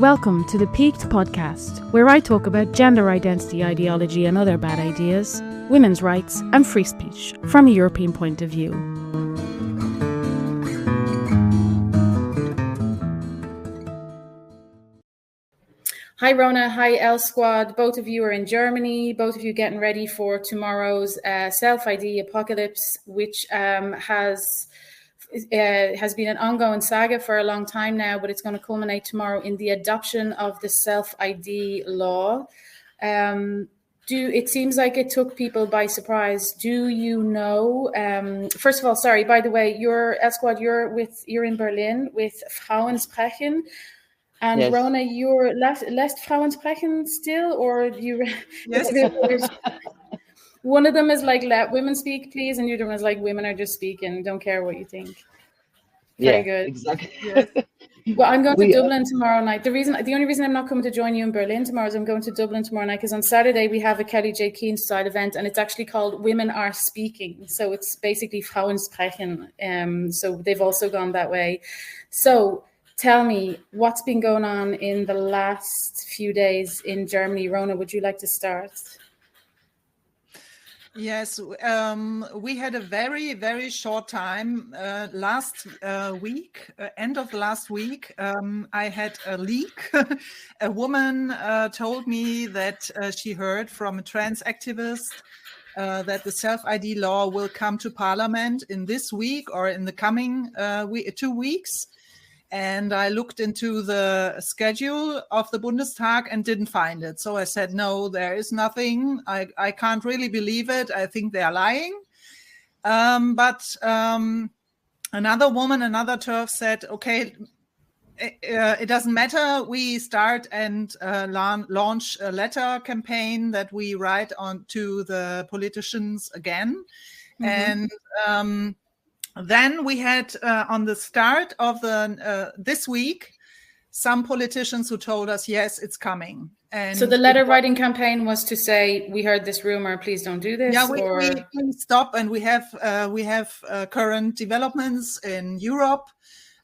Welcome to the Peaked podcast, where I talk about gender identity ideology and other bad ideas, women's rights and free speech from a European point of view. Hi Rona, hi L Squad. Both of you are in Germany, both of you getting ready for tomorrow's self-ID apocalypse, which has been an ongoing saga for a long time now, but it's going to culminate tomorrow in the adoption of the self-ID law. It seems like it took people by surprise. Do you know? First of all, sorry. By the way, you're Squad. You're in Berlin with Frauensprechen, and yes. Rona, you're left Frauensprechen still, or you? Yes. One of them is like, let women speak, please, and the other one is like, women are just speaking, don't care what you think. Very good. Exactly. Yes. Well, I'm going to Dublin tomorrow night. The only reason I'm not coming to join you in Berlin tomorrow is I'm going to Dublin tomorrow night because on Saturday we have a Kelly J. Keane style event, and it's actually called Women Are Speaking. So it's basically Frauensprechen. So they've also gone that way. So tell me, what's been going on in the last few days in Germany? Rona, would you like to start? Yes, we had a very, very short time last week, end of last week. I had a leak. A woman told me that she heard from a trans activist that the self-ID law will come to parliament in this week or in the coming 2 weeks. And I looked into the schedule of the Bundestag and didn't find it. So I said, no, there is nothing. I can't really believe it. I think they are lying. But another woman, another TERF said, okay, it doesn't matter. We start and launch a letter campaign that we write on to the politicians again. Mm-hmm. And then we had on the start of this week, some politicians who told us, yes, it's coming. And so the letter writing campaign was to say, we heard this rumor, please don't do this. Yeah, we stop, and we have current developments in Europe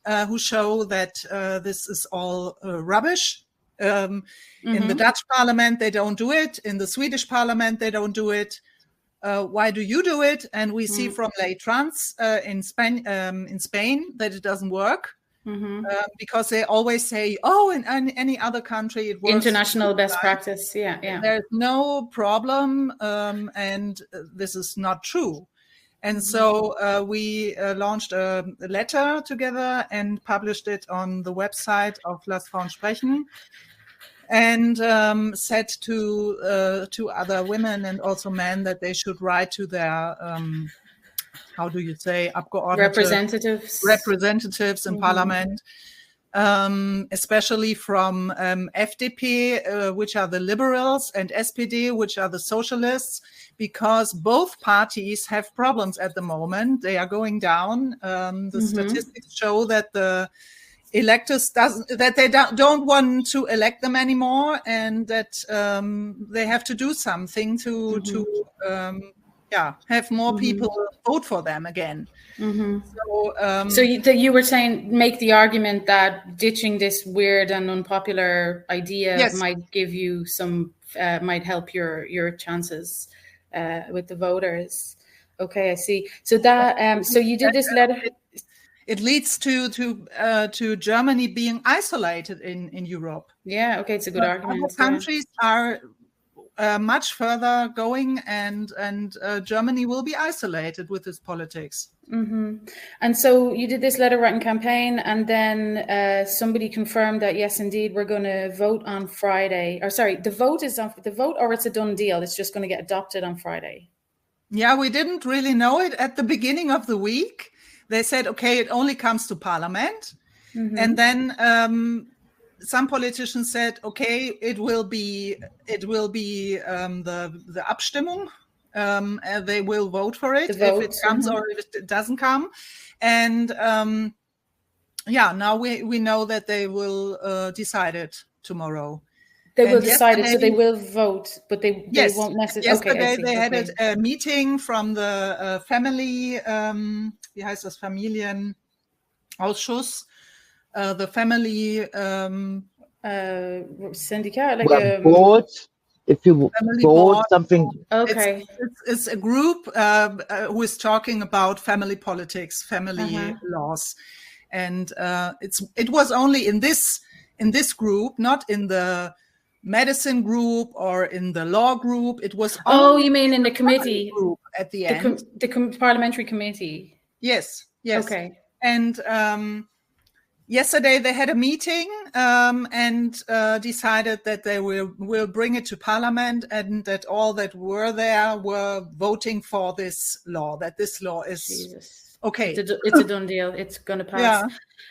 who show that this is all rubbish. In the Dutch parliament, they don't do it. In the Swedish parliament, they don't do it. Why do you do it? And we see from lay trans in Spain that it doesn't work because they always say, "Oh, in any other country it works." International best practice, yeah. There's no problem, and this is not true. And so we launched a letter together and published it on the website of Lass Frauen sprechen. And said to other women and also men that they should write to their, how do you say, representatives in parliament, especially from FDP, which are the liberals, and SPD, which are the socialists, because both parties have problems at the moment. They are going down. The statistics show that the electors don't want to elect them anymore, and that they have to do something to have more people vote for them again. So you were saying, make the argument that ditching this weird and unpopular idea might give you some might help your chances with the voters. Okay, I see. So that so you did this letter. It leads to Germany being isolated in Europe. Yeah, okay, it's a good argument. Other countries are much further going, and Germany will be isolated with its politics. And so you did this letter writing campaign, and then somebody confirmed that yes, indeed, we're going to vote on Friday. Or sorry, the vote, or it's a done deal. It's just going to get adopted on Friday. Yeah, we didn't really know it at the beginning of the week. They said, okay, it only comes to parliament. And then some politicians said, okay, it will be the Abstimmung. They will vote for it if it comes or if it doesn't come. And now we know that they will decide it tomorrow. They will decide it, so they will vote, but they won't necessarily. Yesterday they had a meeting from the family, wie heißt das, Familienausschuss, the family syndicat, like well, board. If you board something, okay, it's a group who is talking about family politics, family laws, and it was only in this group, not in the medicine group or in the law group. It was only you mean in the committee group at the end, the parliamentary committee. Yes. Okay. And yesterday they had a meeting and decided that they will bring it to Parliament, and that all that were there were voting for this law, that this law is okay. It's a done deal. It's going to pass.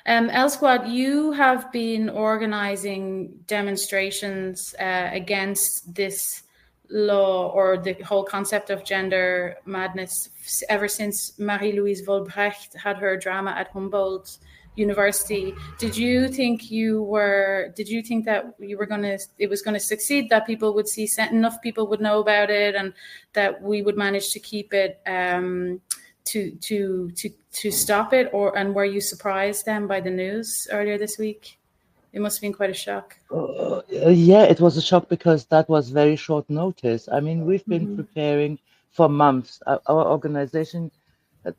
Yeah. Elsquad, you have been organizing demonstrations against this law or the whole concept of gender madness ever since Marie-Louise Volbrecht had her drama at Humboldt University. Did you think that it was going to succeed, that people would see, enough people would know about it, and that we would manage to keep it to stop it? And were you surprised then by the news earlier this week? It must have been quite a shock. Yeah, it was a shock because that was very short notice. I mean, we've been preparing for months. Our organization,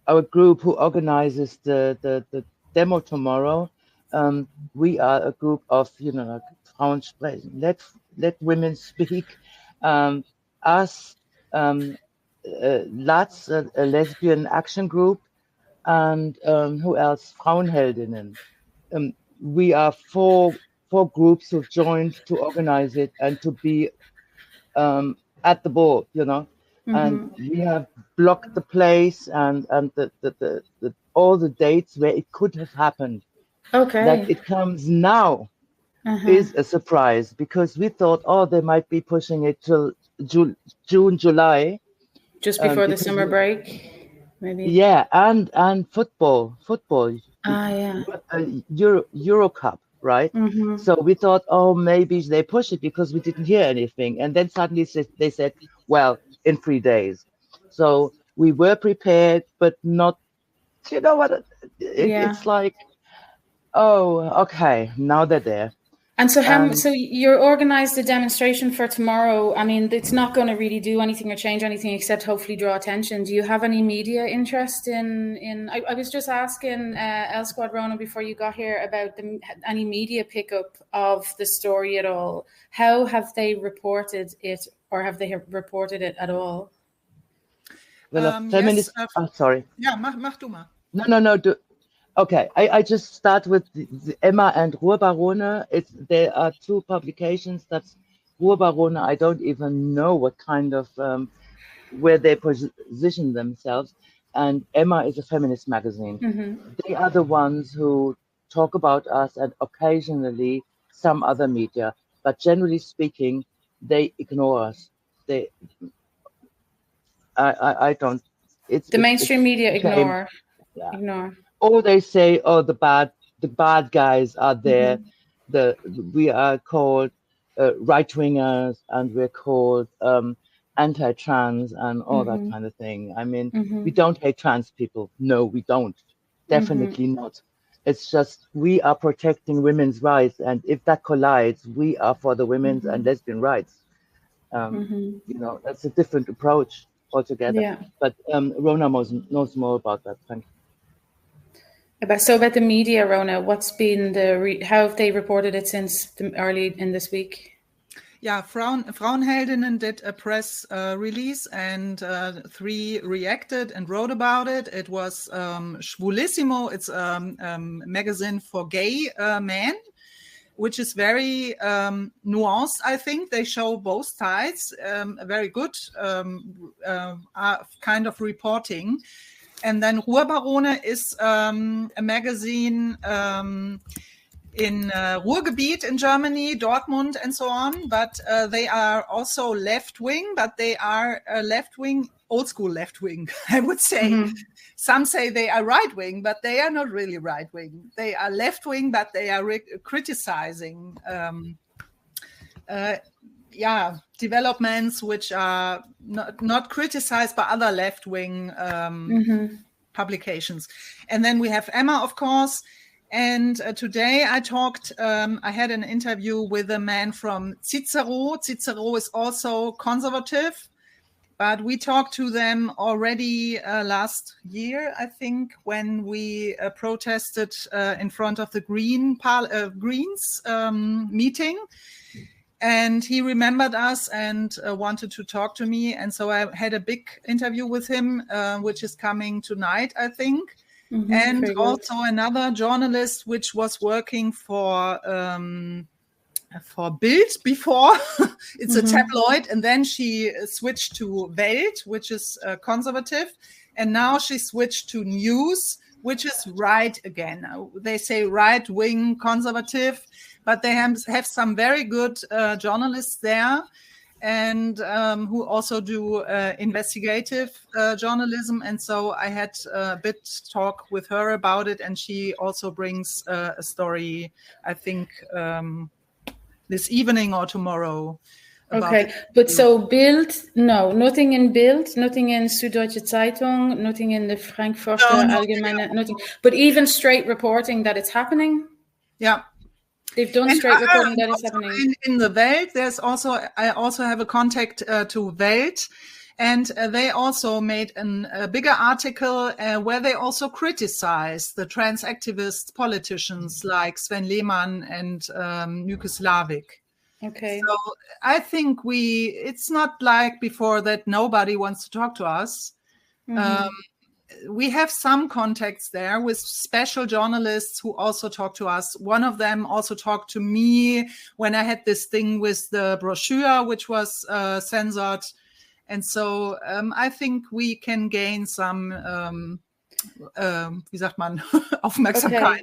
our group who organizes the demo tomorrow, we are a group of, like Frauen sprechen, let women speak. Us, LATS, a lesbian action group, and who else? Frauenheldinnen. We are four groups who've joined to organize it and to be at the board, and we have blocked the place and the all the dates where it could have happened. Okay. That it comes now is a surprise, because we thought, they might be pushing it till June, July. Just before the summer break, maybe. Yeah, and football. Yeah. Euro Cup, right? So we thought, maybe they push it because we didn't hear anything, and then suddenly they said, well, in 3 days. So we were prepared, but not. You know what? It's like, okay, now they're there. And so, so you're organized a demonstration for tomorrow. I mean, it's not going to really do anything or change anything except hopefully draw attention. Do you have any media interest in? I was just asking Elsquad, Rona, before you got here about any media pickup of the story at all. How have they reported it, or have they reported it at all? Well, feminist. Sorry. Yeah, mach du mal. No. Okay, I just start with the Emma and Ruhrbarone. There are two publications. That's Ruhrbarone. I don't even know what kind of where they position themselves. And Emma is a feminist magazine. They are the ones who talk about us, and occasionally some other media. But generally speaking, they ignore us. I don't. The mainstream media ignore. Yeah. Ignore. Or they say, the bad guys are there. We are called right-wingers, and we're called anti-trans and all that kind of thing. I mean, we don't hate trans people. No, we don't. Definitely not. It's just we are protecting women's rights, and if that collides, we are for the women's and lesbian rights. That's a different approach altogether. Yeah. But Rona knows more about that. Thank you. So about the media, Rona, what's been how have they reported it since early in this week? Yeah, Frauenheldinnen did a press release, and 3 reacted and wrote about it. It was Schwulissimo. It's a magazine for gay men, which is very nuanced, I think. They show both sides, very good kind of reporting. And then Ruhrbarone is a magazine in Ruhrgebiet in Germany, Dortmund, and so on. But they are also left-wing, but they are left-wing, old-school left-wing, I would say. Some say they are right-wing, but they are not really right-wing. They are left-wing, but they are criticizing developments which are not criticized by other left-wing publications. And then we have Emma, of course, And today I had an interview with a man from Cicero. Cicero is also conservative, but we talked to them already last year, I think, when we protested in front of the Greens meeting. And he remembered us and wanted to talk to me. And so I had a big interview with him, which is coming tonight, I think. And also another journalist, which was working for Bild before. It's a tabloid. And then she switched to Welt, which is conservative. And now she switched to News, which is right again. They say right-wing conservative, but they have some very good journalists there, and who also do investigative journalism. And so I had a bit talk with her about it, and she also brings a story, I think, this evening or tomorrow. Okay, but so Bild, no, nothing in Bild, nothing in Süddeutsche Zeitung, nothing in the Frankfurter Allgemeine, nothing. But even straight reporting that it's happening? Yeah. They've done straight reporting that it's happening. In the Welt, I also have a contact to Welt, and they also made a bigger article where they also criticize the trans activist politicians like Sven Lehmann and Michaux. Okay. So I think it's not like before that nobody wants to talk to us. We have some contacts there with special journalists who also talk to us. One of them also talked to me when I had this thing with the brochure, which was censored. And so I think we can gain some, wie sagt man, Aufmerksamkeit. Okay.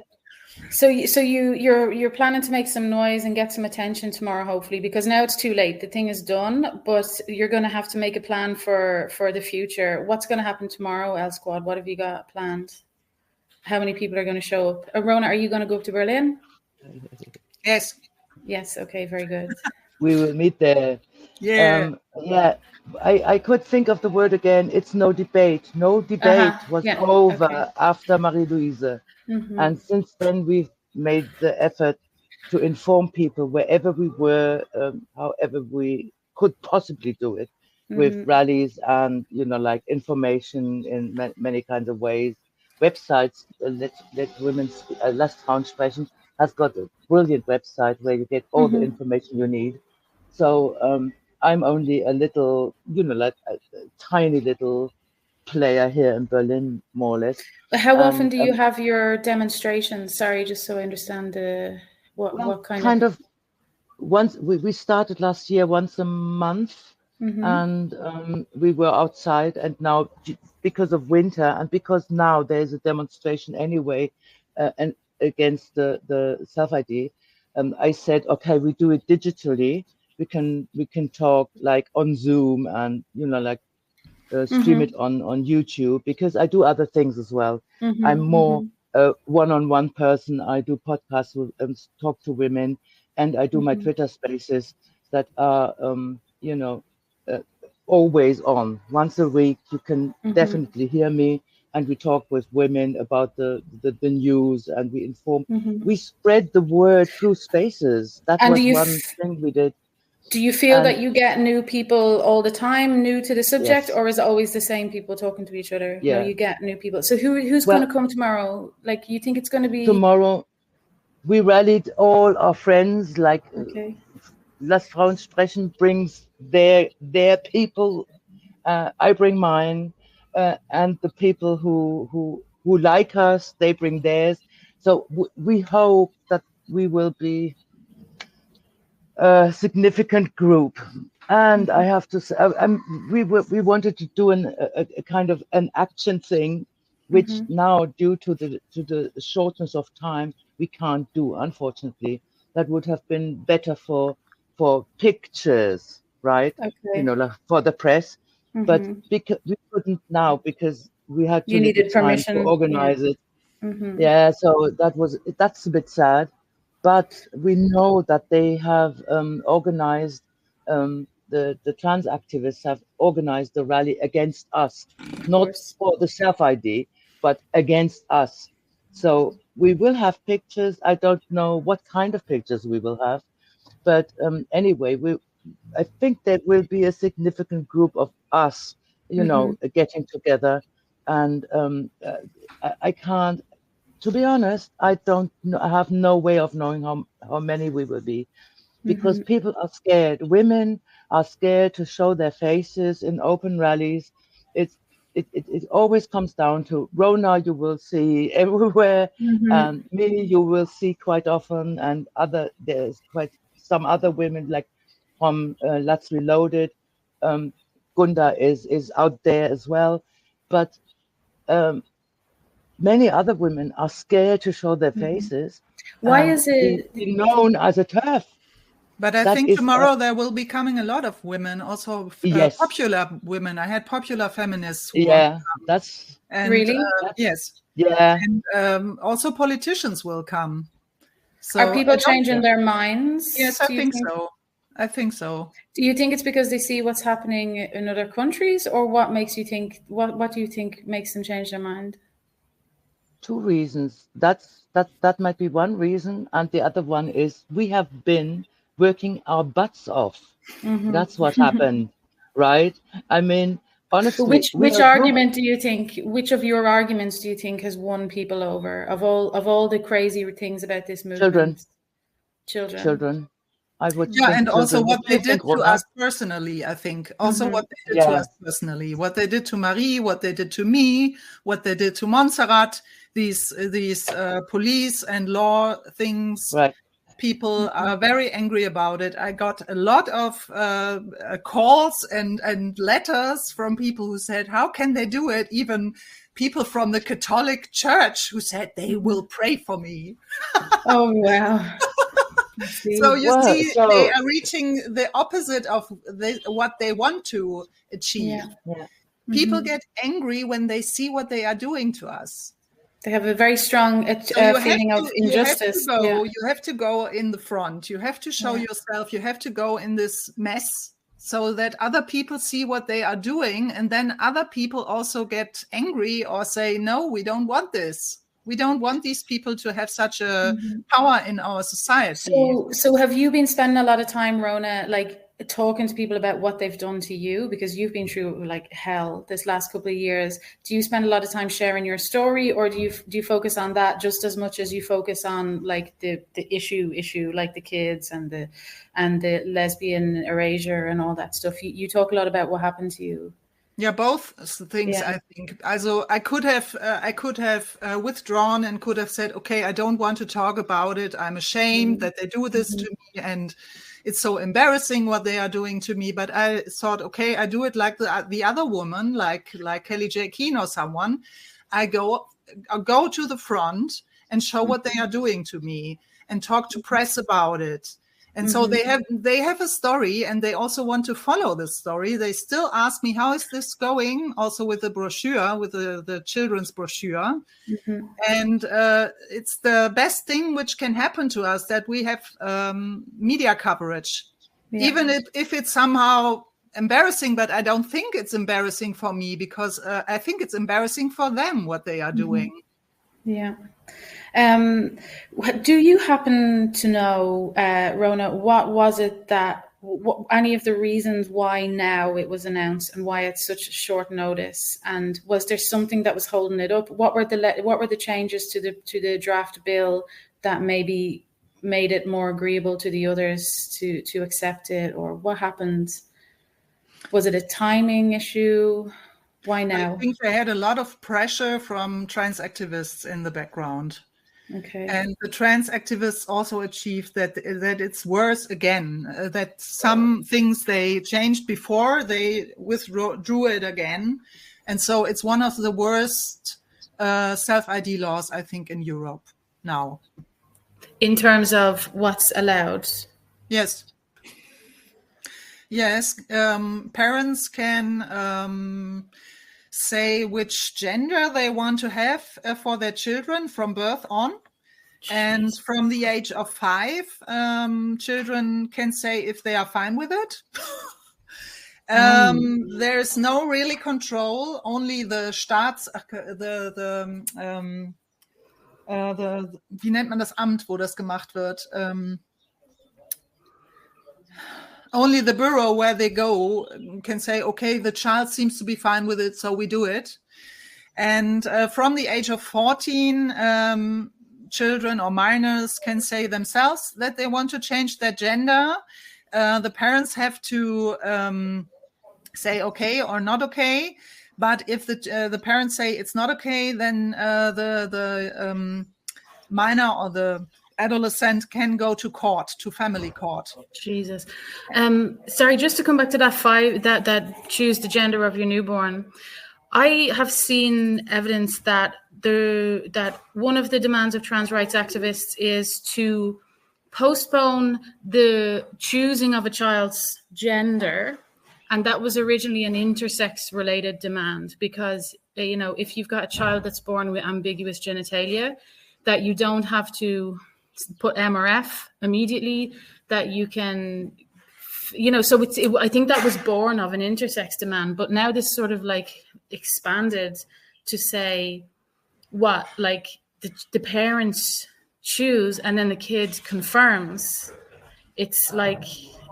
So you're planning to make some noise and get some attention tomorrow, hopefully, because now it's too late. The thing is done, but you're going to have to make a plan for the future. What's going to happen tomorrow, L Squad? What have you got planned? How many people are going to show up? Rona, are you going to go up to Berlin? Yes. Yes. Okay. Very good. We will meet there. Yeah. I could think of the word again. It's no debate. No debate was over after Marie-Louise. And since then, we've made the effort to inform people wherever we were, however we could possibly do it, with rallies and, like information in many kinds of ways. Websites, Let Women Last Frauen sprechen, has got a brilliant website where you get all the information you need. So I'm only a little, like a tiny little player here in Berlin, more or less. How often do you have your demonstrations? Sorry, just so I understand what kind of... Once we started last year once a month, and we were outside, and now because of winter and because now there's a demonstration anyway, and against the self-ID, I said, okay, we do it digitally. We can talk like on Zoom and like stream it on YouTube, because I do other things as well. I'm more a one-on-one person. I do podcasts and talk to women, and I do my Twitter spaces that are always on. Once a week you can definitely hear me, and we talk with women about the news, and we inform. We spread the word through spaces. That was one thing we did. Do you feel that you get new people all the time, new to the subject, Yes. or is it always the same people talking to each other? Yeah. No, you get new people. So who's going to come tomorrow? Like, you think it's going to be... Tomorrow, we rallied all our friends, like Last Frauen sprechen brings their people, I bring mine, and the people who like us, they bring theirs. So we hope that we will be a significant group. And I have to say, we wanted to do a kind of an action thing, which now, due to the shortness of time, we can't do, unfortunately. That would have been better for pictures, right? Okay. Like for the press. But because we couldn't now, because we had to needed permission to organize it. Yeah, so that's a bit sad. But we know that they have organized, the trans activists have organized the rally against us, not for the self-ID, but against us. So we will have pictures. I don't know what kind of pictures we will have, but anyway, I think there will be a significant group of us, getting together, and I can't. To be honest, I don't know, I have no way of knowing how many we will be, because people are scared. Women are scared to show their faces in open rallies. It always comes down to Rona, you will see everywhere, and me, you will see quite often, and there's quite some other women, like from Let's Reloaded. Gunda is out there as well, but many other women are scared to show their faces. Why is it be known as a TERF? But I think tomorrow there will be coming a lot of women, also yes, popular women. I had popular feminists. That's really yes. Yeah, and also politicians will come. So are people changing their minds? Yes, I think so. I think so. Do you think it's because they see what's happening in other countries, or what makes you think? What do you think makes them change their mind? Two reasons. That might be one reason, and the other one is we have been working our butts off. That's what happened, right? I mean, honestly, which argument do you think? Which of your arguments do you think has won people over of all the crazy things about this movement? Children. I would and also what they did to us personally, I think. Also what they did to us personally. What they did to Marie, what they did to me, what they did to Montserrat, these police and law things. Right. People are very angry about it. I got a lot of calls and letters from people who said, how can they do it? Even people from the Catholic Church who said they will pray for me. Oh, wow. So you see, they are reaching the opposite of what they want to achieve. Yeah. People get angry when they see what they are doing to us. They have a very strong feeling of injustice. You have to go in the front. You have to show yourself. You have to go in this mess so that other people see what they are doing. And then other people also get angry or say, no, we don't want this. We don't want these people to have such a power in our society. So have you been spending a lot of time, Rona, like talking to people about what they've done to you? Because you've been through like hell this last couple of years. Do you spend a lot of time sharing your story, or do you focus on that just as much as you focus on like the issue, like the kids and the lesbian erasure and all that stuff? You talk a lot about what happened to you. Yeah, both things. I think. Also, I could have withdrawn and could have said, okay, I don't want to talk about it. I'm ashamed that they do this to me, and it's so embarrassing what they are doing to me. But I thought, okay, I do it like the other woman, like Kelly J. Keane or someone. I go to the front and show what they are doing to me and talk to press about it. And so they have a story, and they also want to follow the story. They still ask me, how is this going? Also with the brochure, with the children's brochure. And it's the best thing which can happen to us, that we have media coverage. Even if it's somehow embarrassing, but I don't think it's embarrassing for me, because I think it's embarrassing for them what they are doing. Yeah. Do you happen to know, Rona, what was it any of the reasons why now it was announced and why it's such short notice? And was there something that was holding it up? What were the changes to the draft bill that maybe made it more agreeable to the others to accept it, or what happened? Was it a timing issue? Why now? I think they had a lot of pressure from trans activists in the background. Okay. And the trans activists also achieved that it's worse again, that some things they changed before, they withdrew it again. And so it's one of the worst self-ID laws, I think, in Europe now. In terms of what's allowed? Yes. Yes. Parents can say which gender they want to have for their children from birth on. Jeez. And from the age of 5, children can say if they are fine with it. There's no really control, only the wie nennt man das Amt, wo das gemacht wird? Only the bureau where they go can say, okay, the child seems to be fine with it, so we do it. And from the age of 14, children or minors can say themselves that they want to change their gender. The parents have to say okay or not okay. But if the parents say it's not okay, then the minor or the adolescent can go to court, to family court. Jesus. Sorry, just to come back to that choose the gender of your newborn. I have seen evidence that that one of the demands of trans rights activists is to postpone the choosing of a child's gender. And that was originally an intersex related demand because, if you've got a child that's born with ambiguous genitalia, that you don't have to put M or F immediately, that you can, so I think that was born of an intersex demand. But now this sort of like expanded to say what, like the parents choose and then the kid confirms. It's like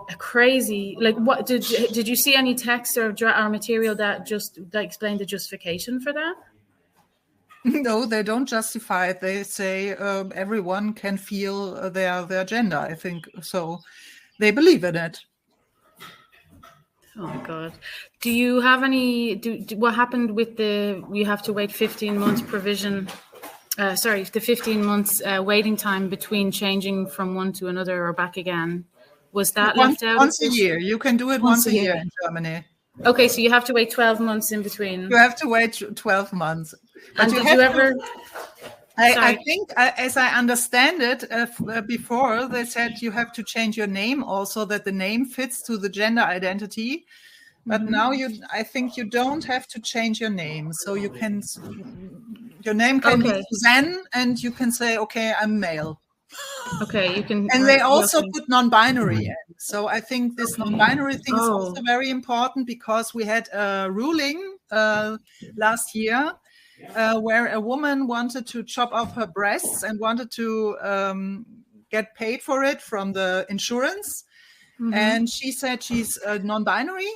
a crazy, like, what did you see any text or material that explained the justification for that? No, they don't justify it. They say everyone can feel their gender, I think. So they believe in it. Oh my God. Do you have any, what happened with you have to wait 15 months provision, the 15 months waiting time between changing from one to another or back again? Was that left out? Once a year. You can do it once a year in Germany. Okay, so you have to wait 12 months in between. You have to wait 12 months. But and did you ever... I think, as I understand it, before they said you have to change your name also, that the name fits to the gender identity. But now I think you don't have to change your name. So your name can be Suzanne, and you can say, okay, I'm male. Okay, you can. And they also put non-binary in. So I think this non-binary thing is also very important because we had a ruling last year where a woman wanted to chop off her breasts and wanted to get paid for it from the insurance. Mm-hmm. And she said she's non-binary.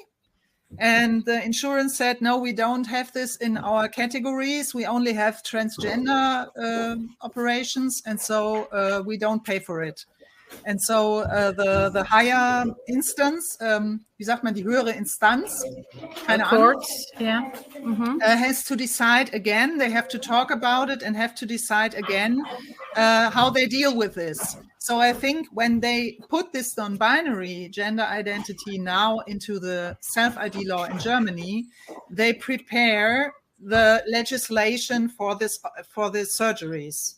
And the insurance said, no, we don't have this in our categories. We only have transgender operations. And so we don't pay for it. And so the higher instance, wie sagt man, die höhere Instanz, keine Ahnung, yeah. Mm-hmm. Has to decide again. They have to talk about it and have to decide again how they deal with this. So I think when they put this non-binary gender identity now into the self-ID law in Germany, they prepare the legislation for the surgeries.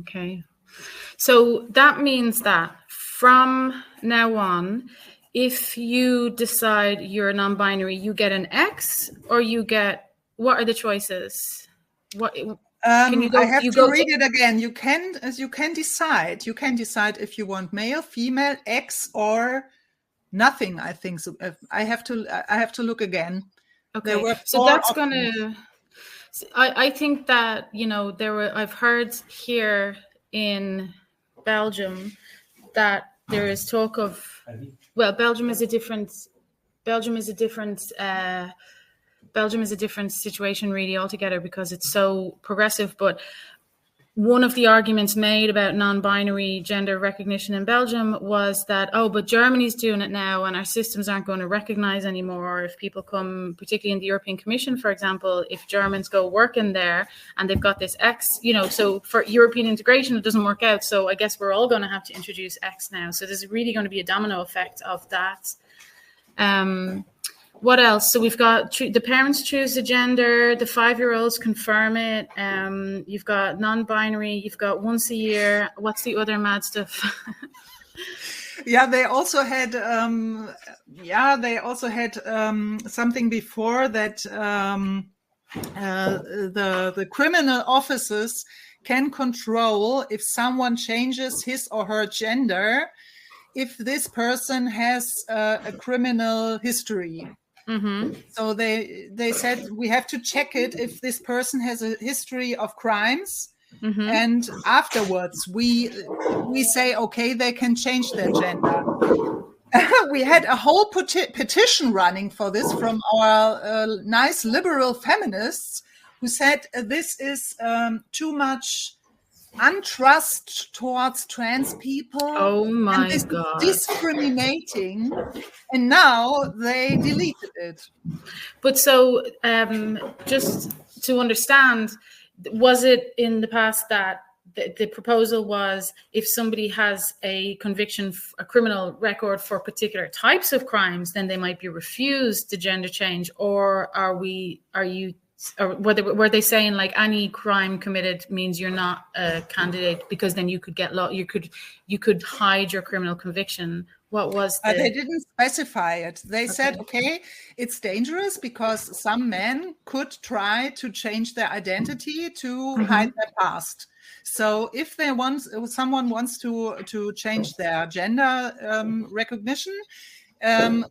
Okay. So that means that from now on, if you decide you're non-binary, you get an X, or you get, what are the choices? What can you go, I have to read it again. You can decide. You can decide if you want male, female, X, or nothing. I think so. I have to look again. Okay, so that's gonna. I think that I've heard here in Belgium that there is talk of, Belgium is a different situation really altogether because it's so progressive. But one of the arguments made about non-binary gender recognition in Belgium was that, but Germany's doing it now and our systems aren't going to recognize anymore. Or if people come, particularly in the European Commission, for example, if Germans go work in there and they've got this X, so for European integration, it doesn't work out. So I guess we're all going to have to introduce X now. So there's really going to be a domino effect of that. What else? So we've got the parents choose the gender, the 5-year-olds confirm it. You've got non-binary. You've got once a year. What's the other mad stuff? Yeah, they also had something before that the criminal officers can control if someone changes his or her gender if this person has a criminal history. Mm-hmm. So they said we have to check it if this person has a history of crimes, And afterwards, we say, okay, they can change their gender. We had a whole petition running for this from our nice liberal feminists who said this is too much untrust towards trans people. Oh my and this God. is discriminating. And now they deleted it. But so just to understand, was it in the past that the proposal was if somebody has a conviction, a criminal record for particular types of crimes, then they might be refused the gender change? Or were they saying like any crime committed means you're not a candidate because then you could get you could hide your criminal conviction? What was they didn't specify it. They said, okay, it's dangerous because some men could try to change their identity to hide their past. So if someone wants to change their gender recognition,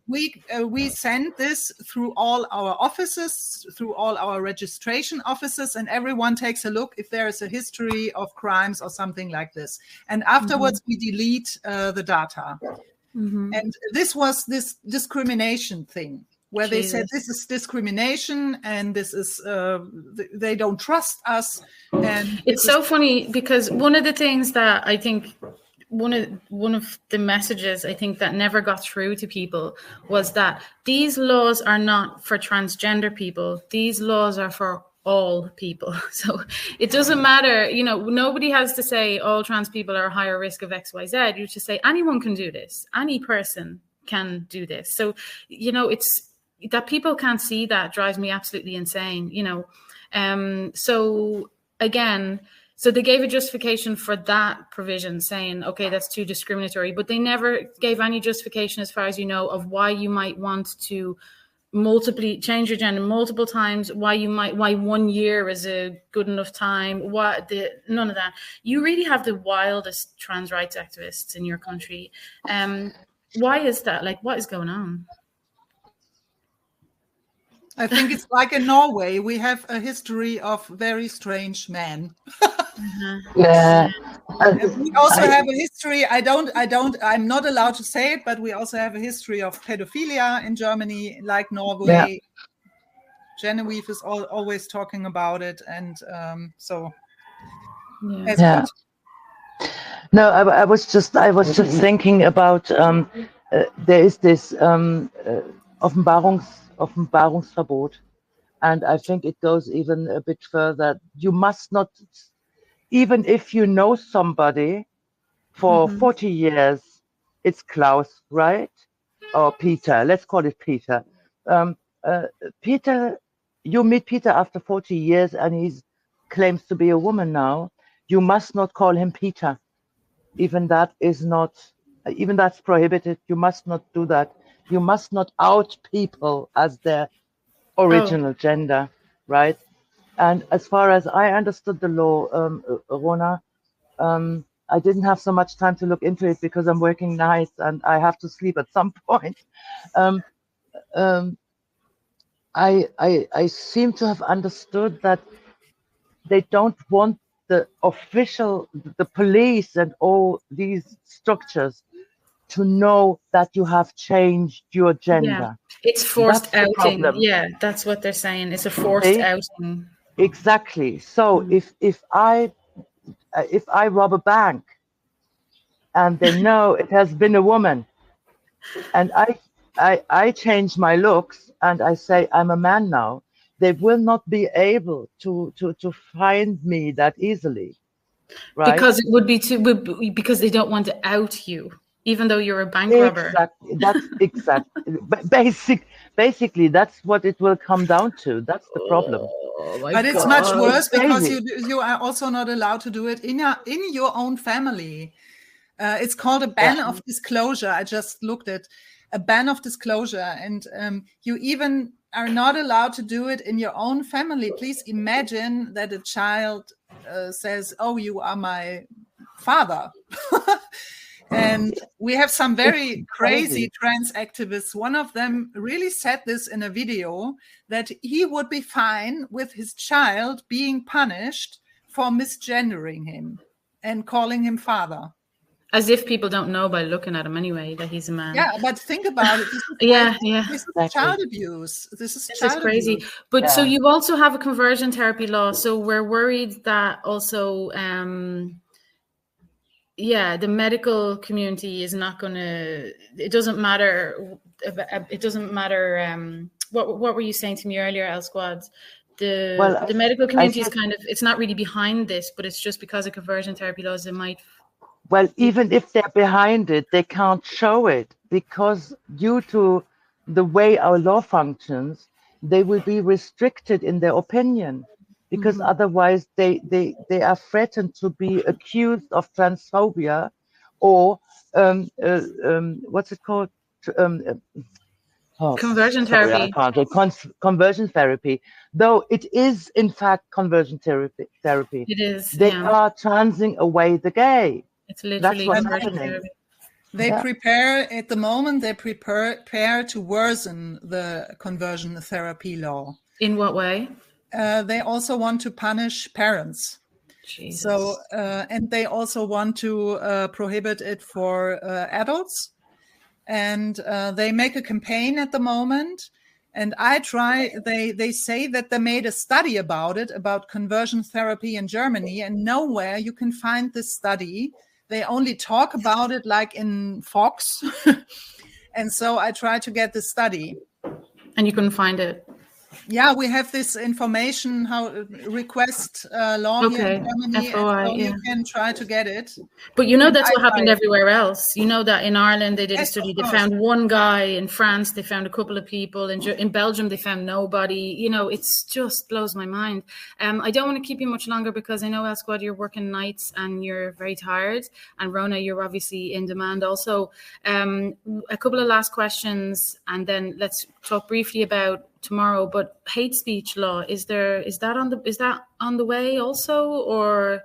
we send this through all our offices, through all our registration offices, and everyone takes a look if there is a history of crimes or something like this. And afterwards, we delete the data. And this was this discrimination thing where they said this is discrimination and this is they don't trust us. And it's so funny because one of the things that I think one of the messages I think that never got through to people was that these laws are not for transgender people. These laws are for all people. So it doesn't matter, nobody has to say all trans people are higher risk of XYZ. You just say anyone can do this. Any person can do this. So, it's that people can't see that drives me absolutely insane, So again, so they gave a justification for that provision saying, okay, that's too discriminatory, but they never gave any justification as far as of why you might want to change your gender multiple times, why 1 year is a good enough time, none of that. You really have the wildest trans rights activists in your country. Why is that? Like, what is going on? I think it's like in Norway, we have a history of very strange men. Yeah. We also have a history. I'm not allowed to say it, but we also have a history of pedophilia in Germany, like Norway. Yeah. Genevieve is always talking about it. And No, I was just thinking about there is this Offenbarungsverbot, and I think it goes even a bit further. You must not, even if you know somebody for 40 years, it's Klaus, right? Or Peter, let's call it Peter. Peter, you meet Peter after 40 years and he claims to be a woman now. You must not call him Peter. Even that's prohibited. You must not do that. You must not out people as their original gender, right? And as far as I understood the law, Rona, I didn't have so much time to look into it because I'm working nights and I have to sleep at some point. I seem to have understood that they don't want the police and all these structures to know that you have changed your gender. Yeah, it's forced outing. Yeah, that's what they're saying. It's a forced outing. Exactly. So if I rob a bank and they know it has been a woman, and I change my looks and I say I'm a man now, they will not be able to find me that easily, right? Because it would be because they don't want to out you, even though you're a bank robber. Exactly. That's exactly. Basically, that's what it will come down to. That's the problem. But it's much worse because you are also not allowed to do it in your own family. It's called a ban of disclosure. I just looked at a ban of disclosure, and you even are not allowed to do it in your own family. Please imagine that a child says, "Oh, you are my father." And we have some very crazy trans activists. One of them really said this in a video, that he would be fine with his child being punished for misgendering him and calling him father. As if people don't know by looking at him anyway that he's a man. Yeah, but think about it. This is child abuse. This is crazy. Abuse. But so you also have a conversion therapy law. So we're worried that also, the medical community is not going to. It doesn't matter. What were you saying to me earlier, El Squad? The medical community is kind of. It's not really behind this, but it's just because of conversion therapy laws, it might. Well, even if they're behind it, they can't show it because due to the way our law functions, they will be restricted in their opinion because otherwise they are threatened to be accused of transphobia or what's it called? Conversion therapy. Conversion therapy, though it is in fact conversion therapy. It is. They are transing away the gay. It's literally conversion therapy. They prepare at the moment. They prepare to worsen the conversion therapy law. In what way? They also want to punish parents. Jesus. So and they also want to prohibit it for adults. And they make a campaign at the moment. And they say that they made a study about conversion therapy in Germany, and nowhere you can find this study. They only talk about it like in Fox. And so I tried to get the study. And you couldn't find it? Yeah, we have this information, request law here in Germany, FOI, and so you can try to get it. But you know that's what happened everywhere else. You know that in Ireland they did a study. They found one guy. In France they found a couple of people. In Belgium they found nobody. You know, it's just blows my mind. I don't want to keep you much longer because I know, El Squad, you're working nights and you're very tired. And Rona, you're obviously in demand also. A couple of last questions, and then let's talk briefly about tomorrow. But hate speech law, is that on the way also, or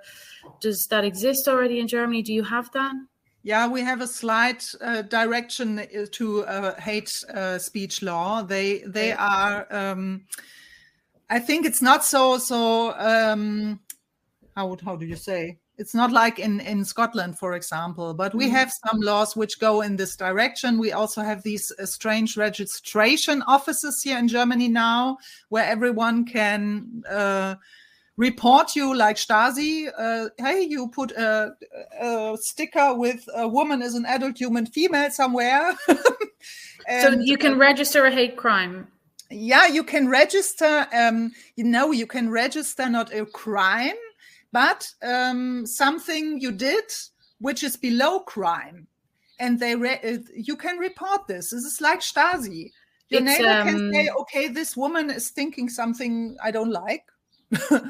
does that exist already in Germany? Do you have that? Yeah, we have a slight direction to hate speech law. They are. I think it's not so. How do you say? It's not like in Scotland, for example, but we have some laws which go in this direction. We also have these strange registration offices here in Germany now, where everyone can report you like Stasi. Hey, you put a sticker with a woman is an adult human female somewhere. So you can register a hate crime. Yeah, you can register. You can register not a crime, but something you did which is below crime, and you can report this. This is like Stasi. Your neighbor can say, "Okay, this woman is thinking something I don't like."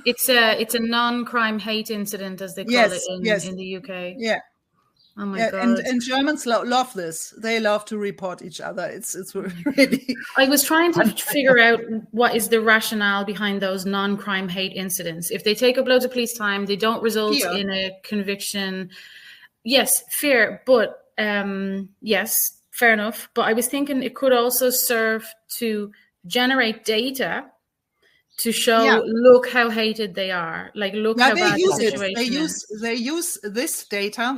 It's a non-crime hate incident, as they call it in the UK. Yeah. Oh my God. And Germans love this. They love to report each other. It's really. I was trying to figure out what is the rationale behind those non-crime hate incidents. If they take up loads of police time, they don't result in a conviction. Yes, fair, but yes, fair enough. But I was thinking it could also serve to generate data to show, look how hated they are. Like, look how bad the situation is. They use this data.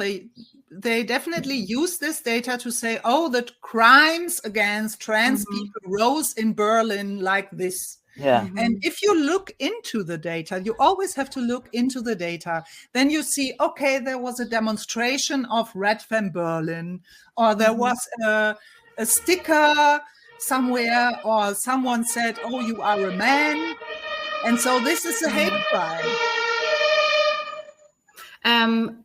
They definitely use this data to say, oh, the crimes against trans people rose in Berlin like this. Yeah. And if you look into the data, you always have to look into the data. Then you see, okay, there was a demonstration of Red Femme Berlin, or there was a sticker somewhere, or someone said, oh, you are a man. And so this is a hate crime.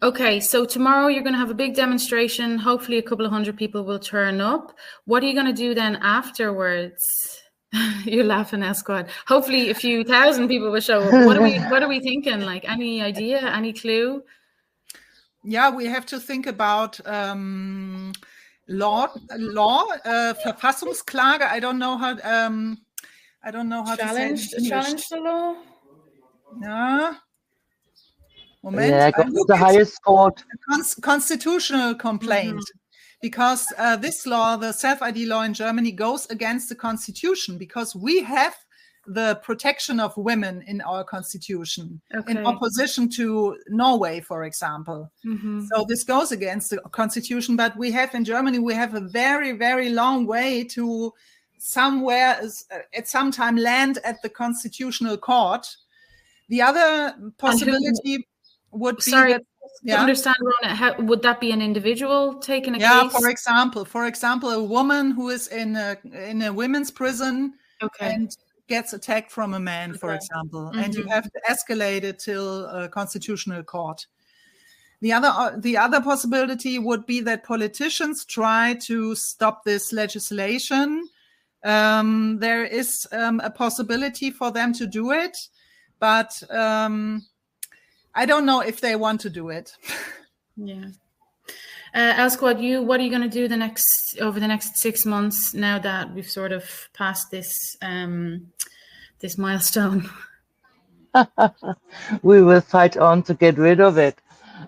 Okay, so tomorrow you're going to have a big demonstration. Hopefully a couple of hundred people will turn up. What are you going to do then afterwards? You're laughing, El Squad. Hopefully a few thousand people will show up. What are we thinking? Like, any idea, any clue? Yeah, we have to think about law, Verfassungsklage. I don't know how to say it in English. Challenge the law? Yeah. Moment. Yeah, go to the highest court. Constitutional complaint. Because this law, the self-ID law in Germany, goes against the constitution, because we have the protection of women in our constitution, in opposition to Norway, for example. So this goes against the constitution, but we have in Germany, we have a very, very long way to somewhere at some time land at the constitutional court. The other possibility would be that, to understand, Rona, how would that be an individual taking a case? For example, a woman who is in a women's prison and gets attacked from a man, for example, and you have to escalate it till a constitutional court. The other possibility would be that politicians try to stop this legislation. There is a possibility for them to do it, but I don't know if they want to do it. Yeah. Elsquad, what are you going to do over the next 6 months now that we've sort of passed this this milestone? We will fight on to get rid of it.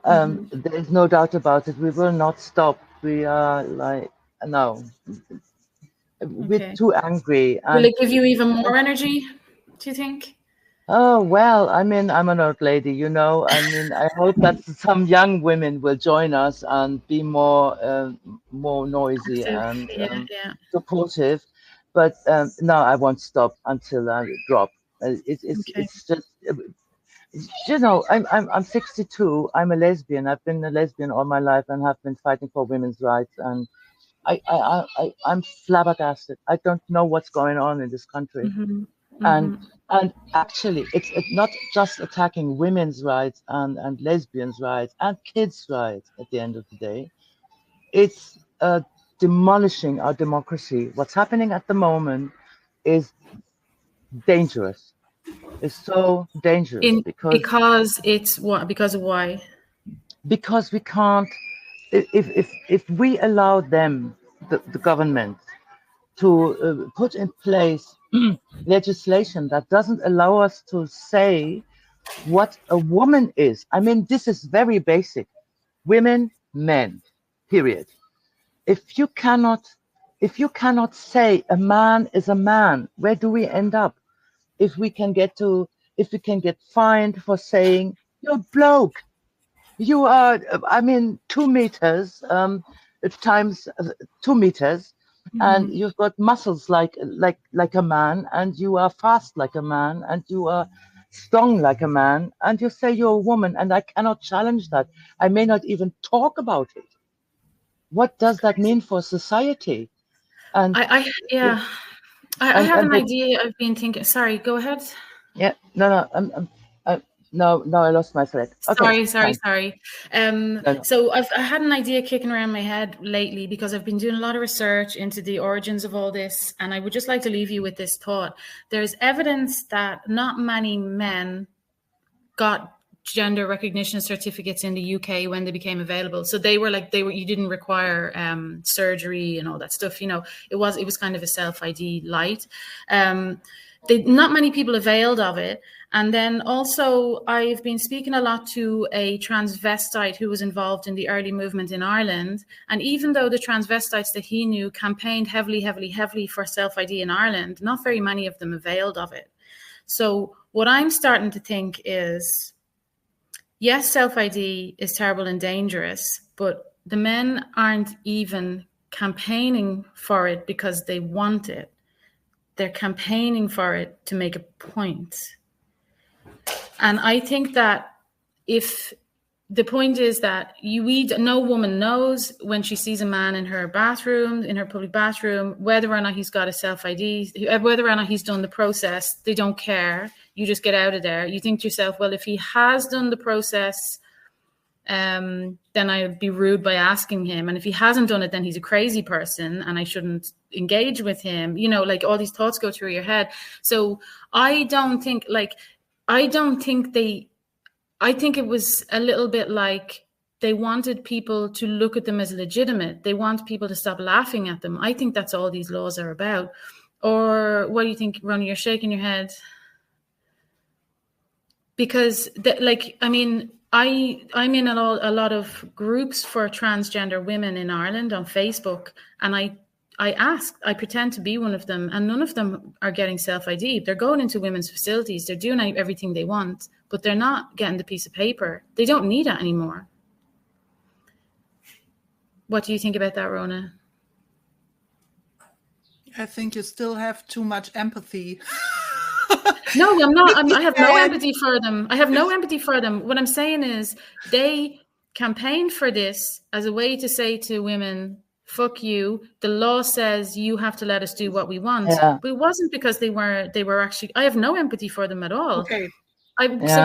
There is no doubt about it. We will not stop. We are we're too angry. Will it give you even more energy, do you think? Oh, well, I mean, I'm an old lady, you know. I mean, I hope that some young women will join us and be more noisy and supportive. But no, I won't stop until I drop. It's just, you know, I'm 62. I'm a lesbian. I've been a lesbian all my life and have been fighting for women's rights. And I'm flabbergasted. I don't know what's going on in this country. And actually, it's not just attacking women's rights and lesbians' rights and kids' rights at the end of the day. It's demolishing our democracy. What's happening at the moment is dangerous. It's so dangerous because it's what? Because of why? Because we can't. If we allow them, the government, to put in place legislation that doesn't allow us to say what a woman is. I mean, this is very basic. Women, men, period. If you cannot say a man is a man, where do we end up? If we can get fined for saying you're a bloke, you are, 2 meters times 2 meters. And you've got muscles like a man, and you are fast like a man, and you are strong like a man, and you say you're a woman, and I cannot challenge that. I may not even talk about it. What does that mean for society? And I have an idea. I've been thinking. Sorry, go ahead. Yeah, no, No, I lost my thread. Okay, sorry. So I had an idea kicking around my head lately because I've been doing a lot of research into the origins of all this, and I would just like to leave you with this thought. There's evidence that not many men got gender recognition certificates in the UK when they became available. So you didn't require surgery and all that stuff. You know, it was kind of a self-ID light. Not many people availed of it. And then also I've been speaking a lot to a transvestite who was involved in the early movement in Ireland. And even though the transvestites that he knew campaigned heavily for self-ID in Ireland, not very many of them availed of it. So what I'm starting to think is, yes, self-ID is terrible and dangerous, but the men aren't even campaigning for it because they want it. They're campaigning for it to make a point. And I think that if the point is that no woman knows when she sees a man in her bathroom, in her public bathroom, whether or not he's got a self-ID, whether or not he's done the process, they don't care. You just get out of there. You think to yourself, well, if he has done the process, then I'd be rude by asking him. And if he hasn't done it, then he's a crazy person and I shouldn't engage with him. You know, like all these thoughts go through your head. So I think it was a little bit like they wanted people to look at them as legitimate. They want people to stop laughing at them. I think that's all these laws are about. Or what do you think, Rona? You're shaking your head. Because, I'm in a lot of groups for transgender women in Ireland on Facebook, and I pretend to be one of them, and none of them are getting self-ID. They're going into women's facilities. They're doing everything they want, but they're not getting the piece of paper. They don't need it anymore. What do you think about that, Rona? I think you still have too much empathy. No, I'm not. I have no empathy for them. I have no empathy for them. What I'm saying is they campaigned for this as a way to say to women, fuck you. The law says you have to let us do what we want. Yeah. But it wasn't because they were actually, I have no empathy for them at all. Okay. So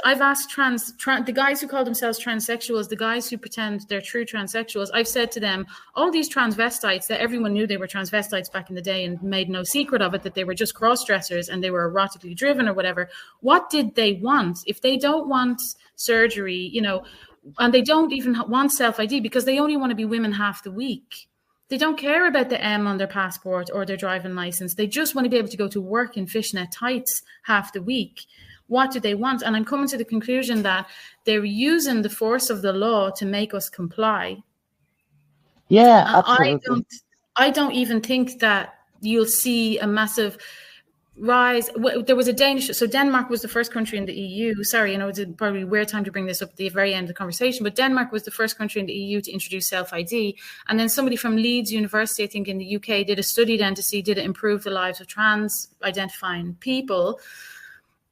I've asked trans the guys who call themselves transsexuals, the guys who pretend they're true transsexuals, I've said to them, all these transvestites that everyone knew they were transvestites back in the day and made no secret of it, that they were just cross-dressers and they were erotically driven or whatever. What did they want? If they don't want surgery, and they don't even want self-ID because they only want to be women half the week. They don't care about the M on their passport or their driving license. They just want to be able to go to work in fishnet tights half the week. What do they want? And I'm coming to the conclusion that they're using the force of the law to make us comply. Yeah, absolutely. I don't even think that you'll see a massive rise. There was a so Denmark was the first country in the EU. Sorry, it's probably a weird time to bring this up at the very end of the conversation, but Denmark was the first country in the EU to introduce self-ID. And then somebody from Leeds University, I think in the UK, did a study then to see, did it improve the lives of trans-identifying people?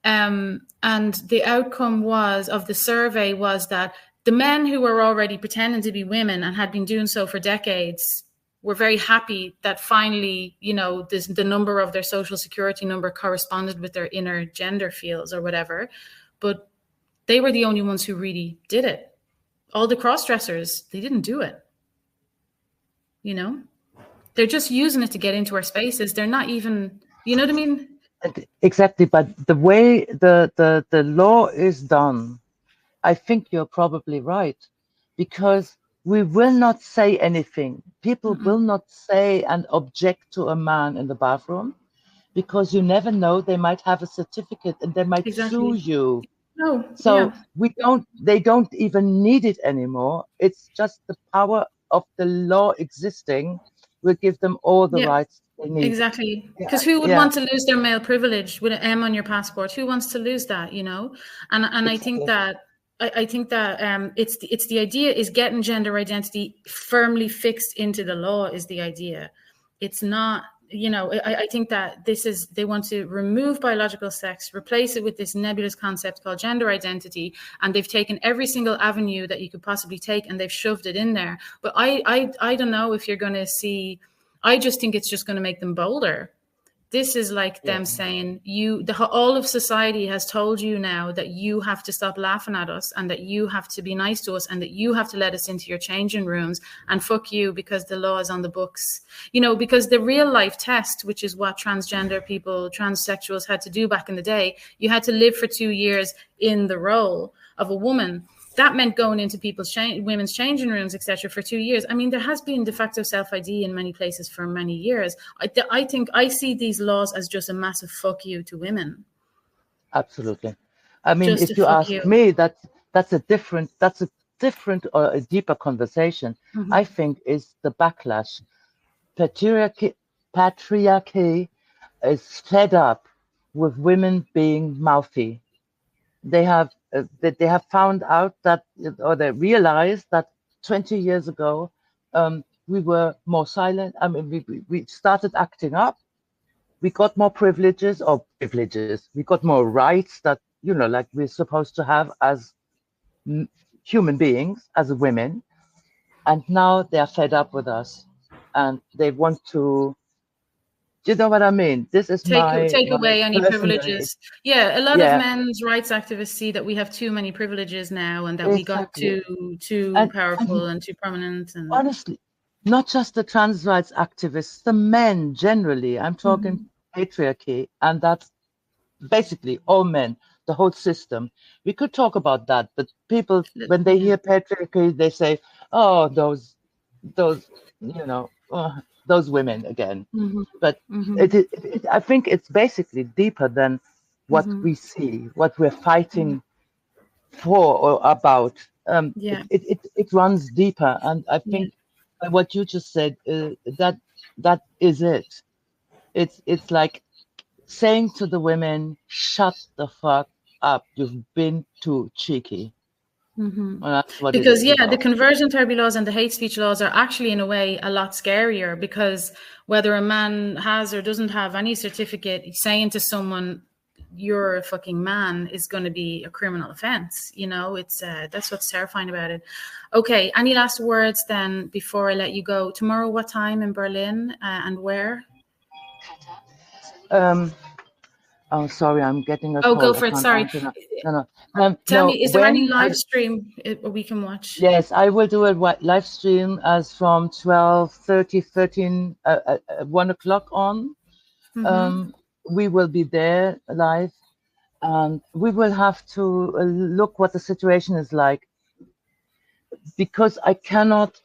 And the outcome of the survey was that the men who were already pretending to be women and had been doing so for decades were very happy that finally, the number of their social security number corresponded with their inner gender fields or whatever. But they were the only ones who really did it. All the cross-dressers, they didn't do it. They're just using it to get into our spaces. They're not even, you know what I mean? Exactly, but the way the law is done, I think you're probably right, because we will not say anything. People will not say and object to a man in the bathroom, because you never know, they might have a certificate and they might sue you. No, so they don't even need it anymore. It's just the power of the law existing will give them all the rights they need. Exactly. Because who would want to lose their male privilege with an M on your passport? Who wants to lose that, And I think that it's the idea is getting gender identity firmly fixed into the law is the idea. It's not, I think that they want to remove biological sex, replace it with this nebulous concept called gender identity. And they've taken every single avenue that you could possibly take and they've shoved it in there. But I don't know if you're going to see, I just think it's just going to make them bolder. This is like them saying, all of society has told you now that you have to stop laughing at us and that you have to be nice to us and that you have to let us into your changing rooms and fuck you because the law is on the books. Because the real life test, which is what transgender people, transsexuals had to do back in the day, you had to live for 2 years in the role of a woman. That meant going into women's changing rooms, etc., for 2 years. I mean, there has been de facto self-ID in many places for many years. I think I see these laws as just a massive fuck you to women. Absolutely. I mean, if you ask me, that's a different or a deeper conversation. I think is the backlash. Patriarchy is fed up with women being mouthy. They have found out that, or they realized that 20 years ago, we were more silent. I mean, we started acting up. We got more privileges. We got more rights that, like we're supposed to have as human beings, as women. And now they're fed up with us and they want to, do you know what I mean? This is take away any privileges. Yeah, a lot of men's rights activists see that we have too many privileges now, and that we got too powerful and too prominent. And honestly, not just the trans rights activists, the men generally. I'm talking patriarchy, and that's basically all men, the whole system. We could talk about that, but people, when they hear patriarchy, they say, "Oh, those, those women again." But I think it's basically deeper than what we see, what we're fighting for or about. It runs deeper, and I think what you just said, that that is it. It's like saying to the women, shut the fuck up. You've been too cheeky. Mm-hmm. Well, that's what because it is the conversion therapy laws and the hate speech laws are actually in a way a lot scarier, because whether a man has or doesn't have any certificate, saying to someone you're a fucking man is going to be a criminal offense. It's that's what's terrifying about it. Okay, any last words then before I let you go? Tomorrow, what time in Berlin and where? Oh, sorry, I'm getting a call. call. Go for it. Sorry. No. Tell me, is there any live stream we can watch? Yes, I will do a live stream as from 12:30, 1 o'clock on. Mm-hmm. We will be there live, and we will have to look what the situation is like, because I cannot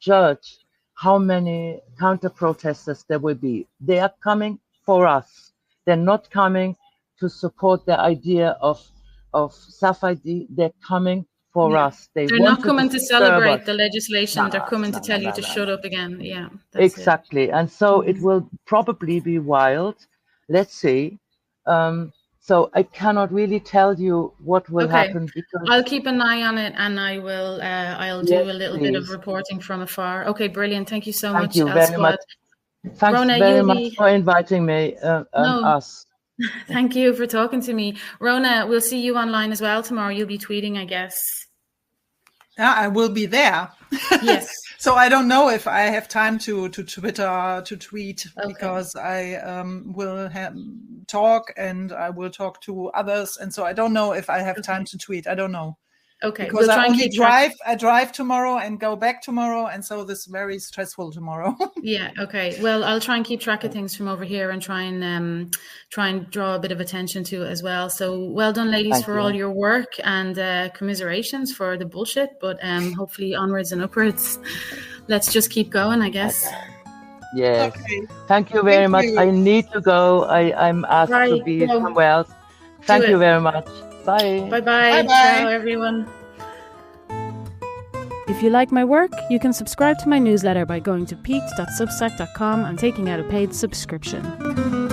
judge how many counter protesters there will be. They are coming for us. They're not coming to support the idea of self-ID. They're coming for us. They're not coming to celebrate the legislation. They're coming to tell you to shut up again. Yeah, that's exactly. It. And so it will probably be wild. Let's see. So I cannot really tell you what will happen, because I'll keep an eye on it, and I will. I'll do a little bit of reporting from afar. Okay, brilliant. Thank you so much. Thank you very much. Thanks Rona, very much for inviting me and us. Thank you for talking to me. Rona, we'll see you online as well tomorrow. You'll be tweeting, I guess. Yeah, I will be there. Yes. So I don't know if I have time to Twitter, to tweet, because I will talk, and I will talk to others. And so I don't know if I have time to tweet. I don't know. Okay. Because I only drive. I drive tomorrow and go back tomorrow, and so this is very stressful tomorrow. Yeah. Okay. Well, I'll try and keep track of things from over here, and try and draw a bit of attention to it as well. So well done, ladies, for all your work, and commiserations for the bullshit. But hopefully onwards and upwards. Let's just keep going, I guess. Yes. Okay. Thank you very much. I need to go. I'm asked to be somewhere else. Thank you very much. Bye. Bye-bye. Ciao, everyone. If you like my work, you can subscribe to my newsletter by going to peaks.substack.com and taking out a paid subscription.